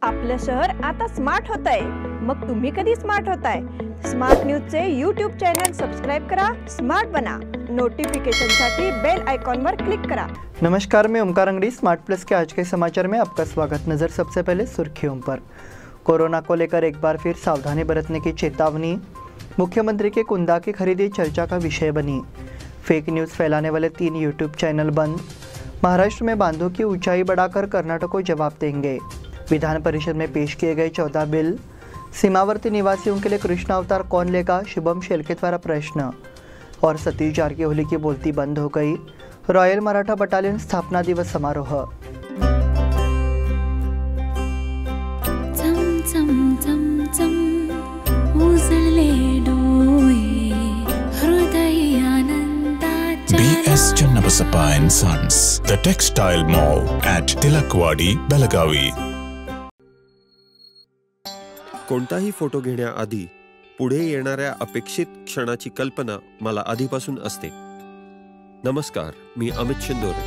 आपलं शहर आता स्मार्ट होत आहे। मग तुम्ही कधी स्मार्ट होताय? स्मार्ट न्यूजचे यूट्यूब चॅनल सबस्क्राइब करा, स्मार्ट बना। नोटिफिकेशनसाठी बेल आइकॉन पर क्लिक करा। नमस्कार, मैं ओमकार अंगड़ी। स्मार्ट प्लस के आज के समाचार में आपका स्वागत। नजर सबसे पहले सुर्खियों पर। कोरोना को लेकर एक बार फिर सावधानी बरतने की चेतावनी। मुख्यमंत्री के कुंदा की खरीदी चर्चा का विषय बनी। फेक न्यूज़ फैलाने वाले 3 यूट्यूब चैनल बंद। महाराष्ट्र में बांधों की ऊंचाई बढ़ाकर कर्नाटक को जवाब देंगे। विधान परिषद में पेश किए गए 14 बिल। सीमावर्ती निवासियों के लिए कृष्ण अवतार कौन लेगा, शुभम शेलके द्वारा प्रश्न। और सतीश जारकिहोली की बोलती बंद हो गई। रॉयल मराठा बटालियन स्थापना दिवस समारोह। BS Channabasappa and Sons, the Textile Mall at Tilakwadi, Belagavi. कोणताही फोटो घेण्याआधी पुढे येणाऱ्या अपेक्षित क्षणाची कल्पना मला आधीपासून असते। नमस्कार, मी अमित शिंदोरे।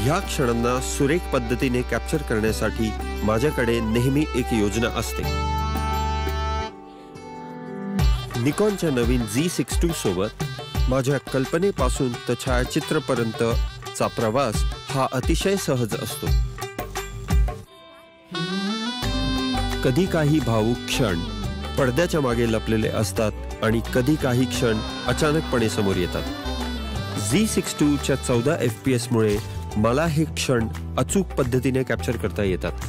या क्षणांना सुरेख पद्धतीने कॅप्चर करण्यासाठी माझ्याकडे नेहमी एक योजना असते। निकॉनच्या नवीन Z62 सोबत माझ्या कल्पनेपासून ते छायाचित्रपर्यंतचा प्रवास हा अतिशय सहज असतो। कधी काही भावुक क्षण पडद्याच्या मागे लपलेले असतात आणि कधी काही क्षण अचानकपणे समोर येतात। Z62 च्या 14 FPS मुळे मला हे क्षण अचूक पद्धतीने कॅप्चर करता येतात।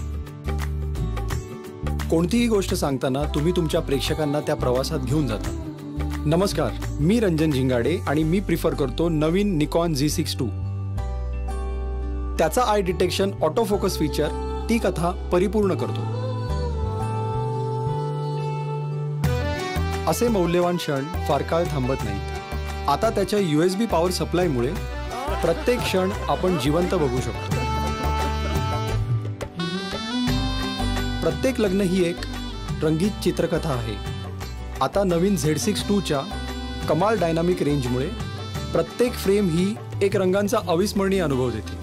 कोणतीही गोष्ट सांगताना तुम्ही तुमच्या प्रेक्षकांना त्या प्रवासात घेऊन जाता। नमस्कार, मी रंजन झिंगाडे आणि मी प्रिफर करतो नवीन निकॉन Z62। त्याचा आय डिटेक्शन ऑटो फोकस फीचर ती कथा परिपूर्ण करतो। असे मौल्यवान क्षण फार काळ थांबत नाहीत। आता त्याच्या USB पॉवर सप्लायमुळे प्रत्येक क्षण आपण जिवंत बघू शकतो। प्रत्येक लग्न ही एक रंगीत चित्रकथा आहे। आता नवीन Z62 च्या कमाल डायनामिक रेंजमुळे प्रत्येक फ्रेम ही एक रंगांचा अविस्मरणीय अनुभव देते।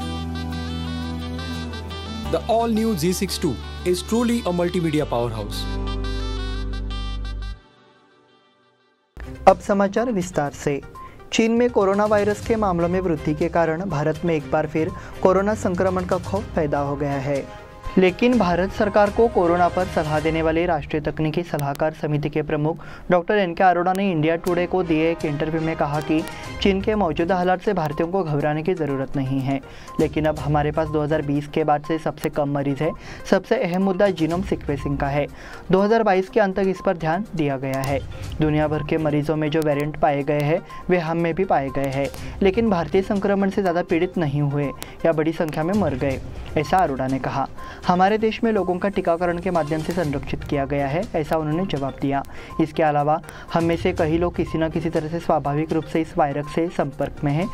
The all new Z62 is truly a multimedia power house. अब समाचार विस्तार से। चीन में कोरोना वायरस के मामलों में वृद्धि के कारण भारत में एक बार फिर कोरोना संक्रमण का खौफ पैदा हो गया है। लेकिन भारत सरकार को कोरोना पर सलाह देने वाली राष्ट्रीय तकनीकी सलाहकार समिति के प्रमुख डॉक्टर NK अरोड़ा ने इंडिया टुडे को दिए एक इंटरव्यू में कहा कि चीन के मौजूदा हालात से भारतीयों को घबराने की ज़रूरत नहीं है। लेकिन अब हमारे पास 2020 के बाद से सबसे कम मरीज है। सबसे अहम मुद्दा जीनोम सीक्वेंसिंग का है। 2022 के अंत तक इस पर ध्यान दिया गया है। दुनिया भर के मरीजों में जो वेरिएंट पाए गए हैं वे हम में भी पाए गए हैं, लेकिन भारतीय संक्रमण से ज़्यादा पीड़ित नहीं हुए या बड़ी संख्या में मर गए, ऐसा अरोड़ा ने कहा। हमारे देश में लोगों का टीकाकरण के माध्यम से संरक्षित किया गया है, ऐसा उन्होंने जवाब दिया। इसके अलावा हम में से कई लोग किसी न किसी तरह से स्वाभाविक रूप से इस वायरस से संपर्क में हैं,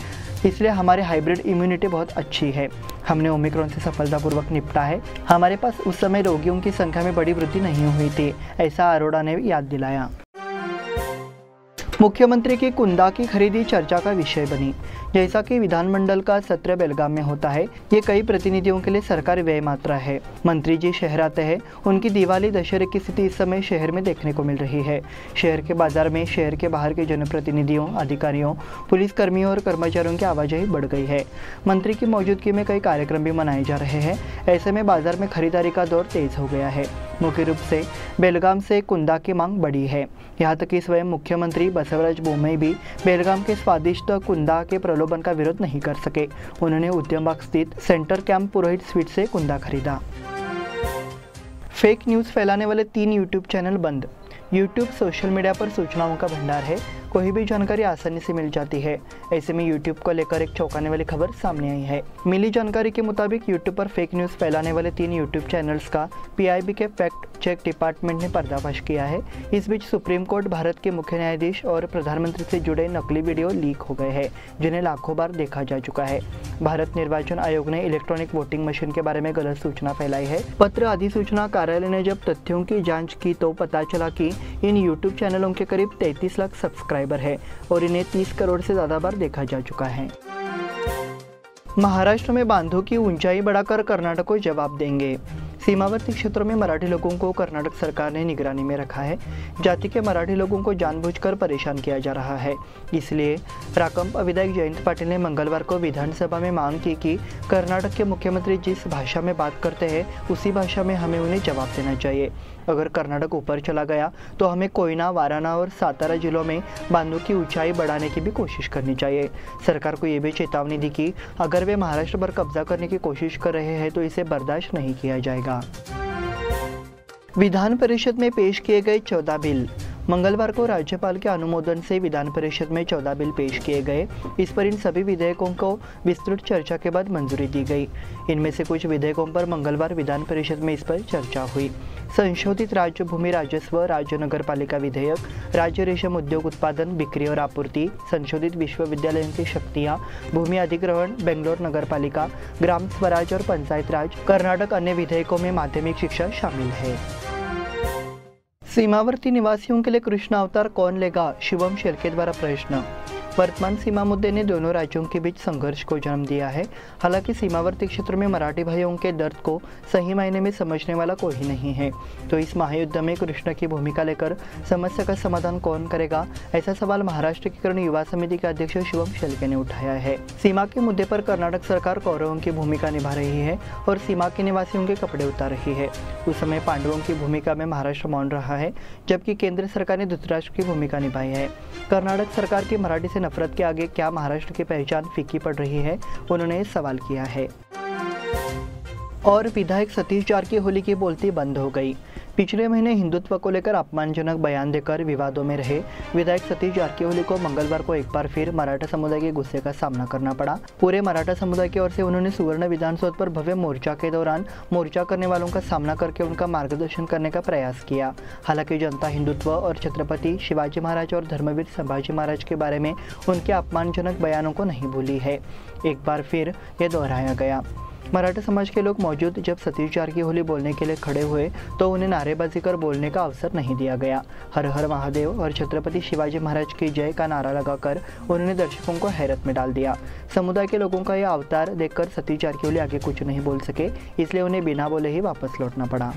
इसलिए हमारे हाइब्रिड इम्यूनिटी बहुत अच्छी है। हमने ओमिक्रॉन से सफलतापूर्वक निपटा है। हमारे पास उस समय रोगियों की संख्या में बड़ी वृद्धि नहीं हुई थी, ऐसा अरोड़ा ने याद दिलाया। मुख्यमंत्री की कुंदा की खरीदी चर्चा का विषय बनी। जैसा कि विधानमंडल का सत्र बेलगाम में होता है, ये कई प्रतिनिधियों के लिए सरकारी व्यय मात्रा है। मंत्री जी शहर आते हैं, उनकी दिवाली दशहरे की स्थिति इस समय शहर में देखने को मिल रही है। शहर के बाजार में शहर के बाहर के जनप्रतिनिधियों, अधिकारियों, पुलिसकर्मियों और कर्मचारियों की आवाजाही बढ़ गई है। मंत्री की मौजूदगी में कई कार्यक्रम भी मनाए जा रहे हैं। ऐसे में बाजार में खरीदारी का दौर तेज हो गया है। मुख्य रूप से बेलगाम से कुंदा की मांग बढ़ी है। यहाँ तक कि स्वयं मुख्यमंत्री बसवराज बोम्मई भी बेलगाम के स्वादिष्ट कुंदा के प्रलोभन का विरोध नहीं कर सके। उन्होंने उद्यमबाग स्थित सेंटर कैंप पुरोहित स्वीट से कुंदा खरीदा। फेक न्यूज़ फैलाने वाले 3 यूट्यूब चैनल बंद। यूट्यूब सोशल मीडिया पर सूचनाओं का भंडार है। कोई भी जानकारी आसानी से मिल जाती है। ऐसे में यूट्यूब को लेकर एक चौंकाने वाली खबर सामने आई है। मिली जानकारी के मुताबिक यूट्यूब पर फेक न्यूज़ फैलाने वाले 3 यूट्यूब चैनल्स का PIB के फैक्ट चेक डिपार्टमेंट ने पर्दाफाश किया है। इस बीच सुप्रीम कोर्ट भारत के मुख्य न्यायाधीश और प्रधानमंत्री से जुड़े नकली वीडियो लीक हो गए हैं, जिन्हें लाखों बार देखा जा चुका है। भारत निर्वाचन आयोग ने इलेक्ट्रॉनिक वोटिंग मशीन के बारे में गलत सूचना फैलाई है। पत्र अधिसूचना कार्यालय ने जब तथ्यों की जांच की तो पता चला कि इन यूट्यूब चैनलों के करीब 33 लाख सब्सक्राइबर है और इन्हें 30 करोड़ से ज़्यादा बार देखा जा चुका है। महाराष्ट्र में बांधों की ऊंचाई बढ़ाकर कर्नाटक को जवाब देंगे। सीमावर्ती क्षेत्रों में मराठी लोगों को कर्नाटक सरकार ने निगरानी में रखा है। जाति के मराठी लोगों को जानबूझकर परेशान किया जा रहा है। इसलिए राकंपा विधायक जयंत पाटिल ने मंगलवार को विधानसभा में मांग की कि कर्नाटक के मुख्यमंत्री जिस भाषा में बात करते हैं उसी भाषा में हमें उन्हें जवाब देना चाहिए। अगर कर्नाटक ऊपर चला गया तो हमें कोयना, वाराणा और सातारा जिलों में बांधों की ऊंचाई बढ़ाने की भी कोशिश करनी चाहिए। सरकार को ये भी चेतावनी दी कि अगर वे महाराष्ट्र पर कब्जा करने की कोशिश कर रहे हैं तो इसे बर्दाश्त नहीं किया जाएगा। विधान परिषद में पेश किए गए 14 बिल। मंगलवार को राज्यपाल के अनुमोदन से विधान परिषद में 14 बिल पेश किए गए। इस पर इन सभी विधेयकों को विस्तृत चर्चा के बाद मंजूरी दी गई। इनमें से कुछ विधेयकों पर मंगलवार विधान परिषद में इस पर चर्चा हुई। संशोधित राज्य भूमि राजस्व, राज्य नगरपालिका विधेयक, राज्य रेशम उद्योग उत्पादन, बिक्री और आपूर्ति, संशोधित विश्वविद्यालयों की शक्तियाँ, भूमि अधिग्रहण, बेंगलोर नगरपालिका, ग्राम स्वराज और पंचायत राज, कर्नाटक। अन्य विधेयकों में माध्यमिक शिक्षा शामिल है। सीमावर्ती निवासियों के लिए कृष्ण अवतार कौन लेगा? शिवम शेरके द्वारा प्रश्न। वर्तमान सीमा मुद्दे ने दोनों राज्यों के बीच संघर्ष को जन्म दिया है। हालांकि सीमावर्ती क्षेत्र में मराठी भाइयों के दर्द को सही मायने में समझने वाला कोई नहीं है, तो इस महायुद्ध में कृष्ण की भूमिका लेकर समस्या का समाधान कौन करेगा, ऐसा सवाल महाराष्ट्र एकीकरण युवा समिति के अध्यक्ष शिवम शेरके ने उठाया है। सीमा के मुद्दे पर कर्नाटक सरकार कौरवों की भूमिका निभा रही है और सीमा के निवासियों के कपड़े उतार रही है। उस समय पांडवों की भूमिका में महाराष्ट्र मौन रहा है, जबकि केंद्र सरकार ने धृतराष्ट्र की भूमिका निभाई है। कर्नाटक सरकार की मराठी से नफरत के आगे क्या महाराष्ट्र की पहचान फीकी पड़ रही है, उन्होंने सवाल किया है। और विधायक सतीश जारकीहोली की बोलती बंद हो गई। पिछले महीने हिंदुत्व को लेकर अपमानजनक बयान देकर विवादों में रहे विधायक सतीश जारकीहोली को मंगलवार को एक बार फिर मराठा समुदाय के गुस्से का सामना करना पड़ा। पूरे मराठा समुदाय की ओर से उन्होंने सुवर्ण विधानसौध पर भव्य मोर्चा के दौरान मोर्चा करने वालों का सामना करके उनका मार्गदर्शन करने का प्रयास किया। हालांकि जनता हिंदुत्व और छत्रपति शिवाजी महाराज और धर्मवीर संभाजी महाराज के बारे में उनके अपमानजनक बयानों को नहीं भूली है। एक बार फिर यह दोहराया गया। मराठा समाज के लोग मौजूद जब सतीश जारकीहोली बोलने के लिए खड़े हुए तो उन्हें नारेबाजी कर बोलने का अवसर नहीं दिया गया। हर हर महादेव और छत्रपति शिवाजी महाराज की जय का नारा लगाकर उन्होंने दर्शकों को हैरत में डाल दिया। समुदाय के लोगों का यह अवतार देखकर सतीश जारकीहोली आगे कुछ नहीं बोल सके, इसलिए उन्हें बिना बोले ही वापस लौटना पड़ा।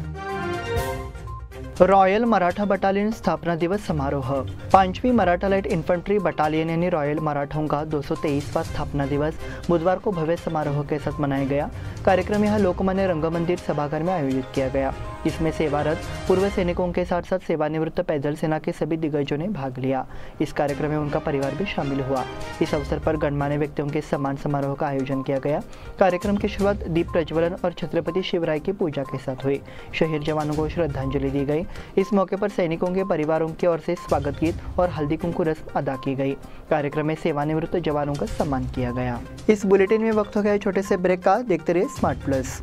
रॉयल मराठा बटालियन स्थापना दिवस समारोह। 5वीं मराठा लाइट इन्फंट्री बटालियन यानी रॉयल मराठाओं का 223वां स्थापना दिवस बुधवार को भव्य समारोह के साथ मनाया गया। कार्यक्रम यहाँ लोकमान्य रंगमंदिर सभागार में आयोजित किया गया। इसमें सेवारत पूर्व सैनिकों के साथ साथ सेवानिवृत्त पैदल सेना के सभी दिग्गजों ने भाग लिया। इस कार्यक्रम में उनका परिवार भी शामिल हुआ। इस अवसर पर गणमान्य व्यक्तियों के सम्मान समारोह का आयोजन किया गया। कार्यक्रम की शुरुआत दीप प्रज्वलन और छत्रपति शिवराय की पूजा के साथ हुई। शहीद जवानों को श्रद्धांजलि दी गई। इस मौके पर सैनिकों के परिवारों की ओर से स्वागत गीत और हल्दी कुंकू रस्म अदा की गई। कार्यक्रम में सेवानिवृत्त जवानों का सम्मान किया गया। इस बुलेटिन में वक्त हो गया छोटे से ब्रेक का। देखते रहिए स्मार्ट प्लस।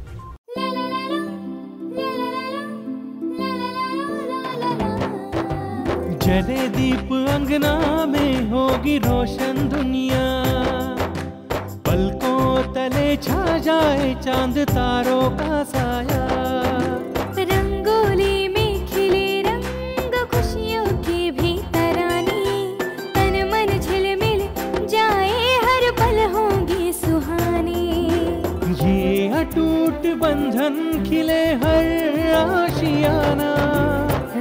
जले दीप अंगना में होगी रोशन दुनिया, पलकों तले छा जाए चांद तारों का साया। रंगोली में खिले रंग खुशियों की भी तरानी, तन मन झिलमिल जाए हर पल होंगी सुहानी। ये अटूट बंधन खिले हर आशियाना,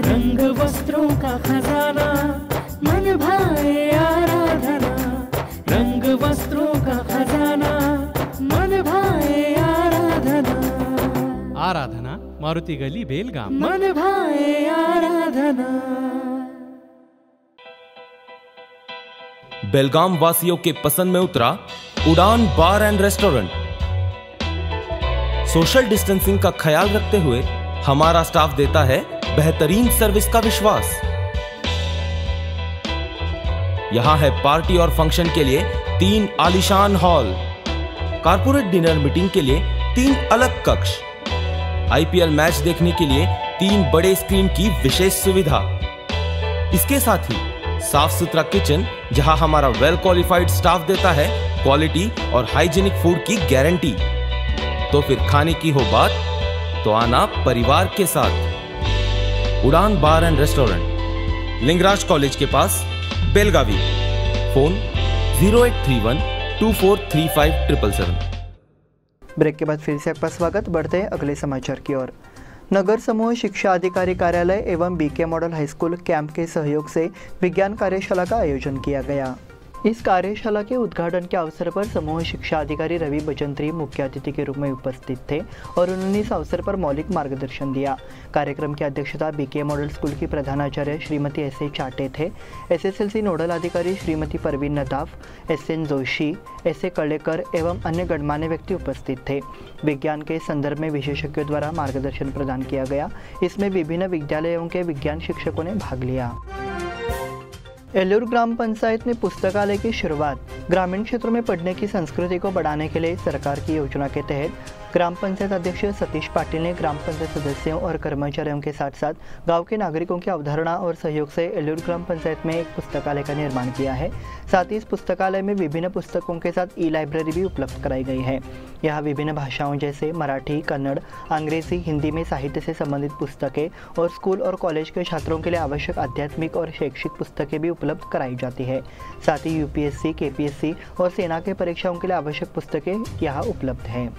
रंग वस्त्रों का खजाना मन भाए आराधना। रंग वस्त्रों का खजाना मन भाए आराधना। आराधना मारुति गली बेलगाम। मन भाए आराधना। बेलगाम वासियों के पसंद में उतरा उड़ान बार एंड रेस्टोरेंट। सोशल डिस्टेंसिंग का ख्याल रखते हुए हमारा स्टाफ देता है बेहतरीन सर्विस का विश्वास। यहां है पार्टी और फंक्शन के लिए 3 आलीशान हॉल, कारपोरेट डिनर मीटिंग के लिए 3 अलग कक्ष, आईपीएल मैच देखने के लिए 3 बड़े स्क्रीन की विशेष सुविधा। इसके साथ ही साफ सुथरा किचन जहां हमारा वेल क्वालिफाइड स्टाफ देता है क्वालिटी और हाइजीनिक फूड की गारंटी। तो फिर खाने की हो बात तो आना परिवार के साथ। उड़ान बार एंड रेस्टोरेंट, लिंगराज कॉलेज के पास, बेलगावी। फोन 0831 2435 777। ब्रेक के बाद फिर से आपका स्वागत। बढ़ते हैं अगले समाचार की ओर। नगर समूह शिक्षा अधिकारी कार्यालय एवं BK model high school camp के सहयोग से विज्ञान कार्यशाला का आयोजन किया गया। इस कार्यशाला के उद्घाटन के अवसर पर समूह शिक्षा अधिकारी रवि बचंत्री मुख्य अतिथि के रूप में उपस्थित थे और उन्होंने इस अवसर पर मौलिक मार्गदर्शन दिया। कार्यक्रम की अध्यक्षता बीके मॉडल स्कूल की प्रधानाचार्य श्रीमती एस.ए. चाटे थे। एसएसएलसी नोडल अधिकारी श्रीमती परवीन नदाफ, एस.एन. जोशी, एस.ए. कलेकर एवं अन्य गणमान्य व्यक्ति उपस्थित थे। विज्ञान के संदर्भ में विशेषज्ञों द्वारा मार्गदर्शन प्रदान किया गया। इसमें विभिन्न विद्यालयों के विज्ञान शिक्षकों ने भाग लिया। एल्लूर ग्राम पंचायत में पुस्तकालय की शुरुआत। ग्रामीण क्षेत्रों में पढ़ने की संस्कृति को बढ़ाने के लिए सरकार की योजना के तहत ग्राम पंचायत अध्यक्ष सतीश पाटिल ने ग्राम पंचायत सदस्यों और कर्मचारियों के साथ साथ गांव के नागरिकों की अवधारणा और सहयोग से एल्लूर ग्राम पंचायत में एक पुस्तकालय का निर्माण किया है। साथ ही इस पुस्तकालय में विभिन्न पुस्तकों के साथ ई लाइब्रेरी भी उपलब्ध कराई गई है। यहाँ विभिन्न भाषाओं जैसे मराठी, कन्नड़, अंग्रेजी, हिंदी में साहित्य से संबंधित पुस्तकें और स्कूल और कॉलेज के छात्रों के लिए आवश्यक आध्यात्मिक और शैक्षिक पुस्तकें भी उपलब्ध कराई जाती है। साथ ही यूपीएससी, केपीएससी और सेना के परीक्षाओं के लिए आवश्यक पुस्तकें यहाँ उपलब्ध हैं।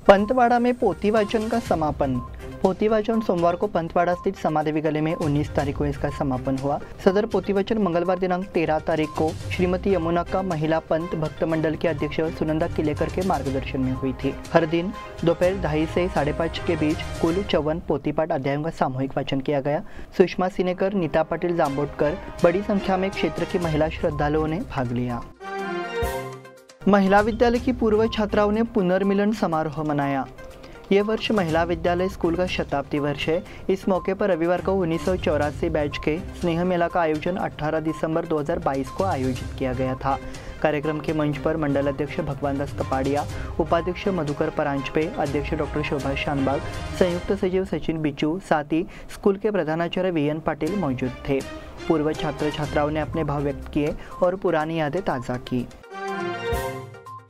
पंतवाड़ा में पोथी वाचन का समापन। पोथी वाचन सोमवार को पंतवाड़ा स्थित समादेवी गली में 19 तारीख को इसका समापन हुआ। सदर पोथी वाचन मंगलवार दिनांक 13 तारीख को श्रीमती यमुना का महिला पंत भक्त मंडल की अध्यक्ष सुनंदा किलेकर के मार्गदर्शन में हुई थी। हर दिन दोपहर 2:30 से 5:30 के बीच कुल 54 पोथी पाठ अध्यायों का सामूहिक वाचन किया गया। सुषमा सिनेकर, नीता पाटिल जांबोटकर, बड़ी संख्या में क्षेत्र की महिला श्रद्धालुओं ने भाग लिया। महिला विद्यालय की पूर्व छात्राओं ने पुनर्मिलन समारोह मनाया। ये वर्ष महिला विद्यालय स्कूल का शताब्दी वर्ष है। इस मौके पर रविवार को 1984 बैच के स्नेह मेला का आयोजन 18 दिसंबर 2022 को आयोजित किया गया था। कार्यक्रम के मंच पर मंडल अध्यक्ष भगवान दास कपाड़िया, उपाध्यक्ष मधुकर परांजपे, अध्यक्ष डॉक्टर शोभा शानबाग, संयुक्त सचिव सचिन बिचू, साथ ही स्कूल के प्रधानाचार्य वीएन पाटिल मौजूद थे। पूर्व छात्र छात्राओं ने अपने भाव व्यक्त किए और पुरानी यादें ताज़ा की।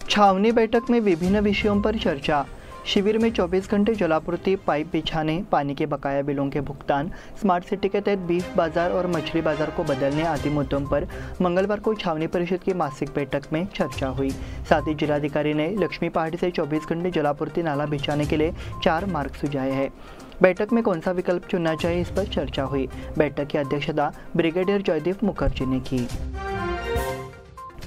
छावनी बैठक में विभिन्न विषयों पर चर्चा। शिविर में 24 घंटे जलापूर्ति, पाइप बिछाने, पानी के बकाया बिलों के भुगतान, स्मार्ट सिटी के तहत बीफ बाजार और मछली बाजार को बदलने आदि मुद्दों पर मंगलवार को छावनी परिषद की मासिक बैठक में चर्चा हुई। साथ ही जिलाधिकारी ने लक्ष्मी पहाड़ी से 24 घंटे जलापूर्ति नाला बिछाने के लिए 4 मार्ग सुझाए हैं। बैठक में कौन सा विकल्प चुनना चाहिए, इस पर चर्चा हुई। बैठक की अध्यक्षता ब्रिगेडियर जयदीप मुखर्जी ने की।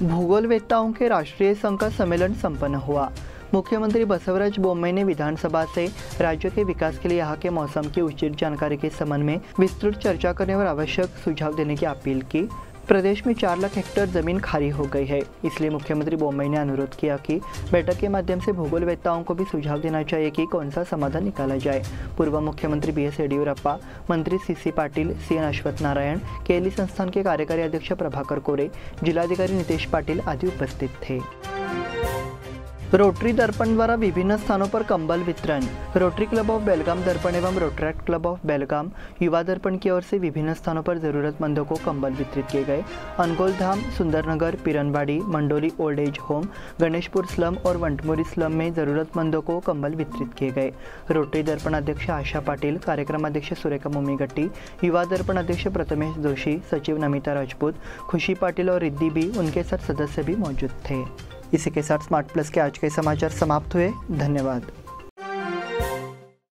भूगोलवेत्ताओं के राष्ट्रीय संघ का सम्मेलन संपन्न हुआ। मुख्यमंत्री बसवराज बोम्मई ने विधानसभा से राज्य के विकास के लिए यहाँ के मौसम की उचित जानकारी के संबंध में विस्तृत चर्चा करने और आवश्यक सुझाव देने की अपील की। प्रदेश में 4 लाख हेक्टेयर जमीन खाली हो गई है, इसलिए मुख्यमंत्री बोम्मई ने अनुरोध किया कि बैठक के माध्यम से भूगोलवेत्ताओं को भी सुझाव देना चाहिए कि कौन सा समाधान निकाला जाए। पूर्व मुख्यमंत्री बीएस येडियुरप्पा, मंत्री CC Patil, CN Ashwath Narayan, KLE संस्थान के कार्यकारी अध्यक्ष प्रभाकर कोरे, जिलाधिकारी नितेश पाटिल आदि उपस्थित थे। रोटरी दर्पण द्वारा विभिन्न स्थानों पर कंबल वितरण। रोटरी क्लब ऑफ बेलगाम दर्पण एवं रोटरैक्ट क्लब ऑफ बेलगाम युवा दर्पण की ओर से विभिन्न स्थानों पर जरूरतमंदों को कंबल वितरित किए गए। Angoldham, Sundarnagar, Piranwadi, Mandoli old age home, Ganeshpur slum और वंटमोरी स्लम में जरूरतमंदों को कंबल वितरित किए गए। रोटरी दर्पण अध्यक्ष आशा पाटिल, कार्यक्रम अध्यक्ष सुरेखा मुमीगट्टी, युवा दर्पण अध्यक्ष प्रथमेश जोशी, सचिव नमिता राजपूत, खुशी पाटिल और रिद्धि भी, उनके साथ सदस्य भी मौजूद थे। इसी के साथ स्मार्ट प्लस के आज के समाचार समाप्त हुए। धन्यवाद।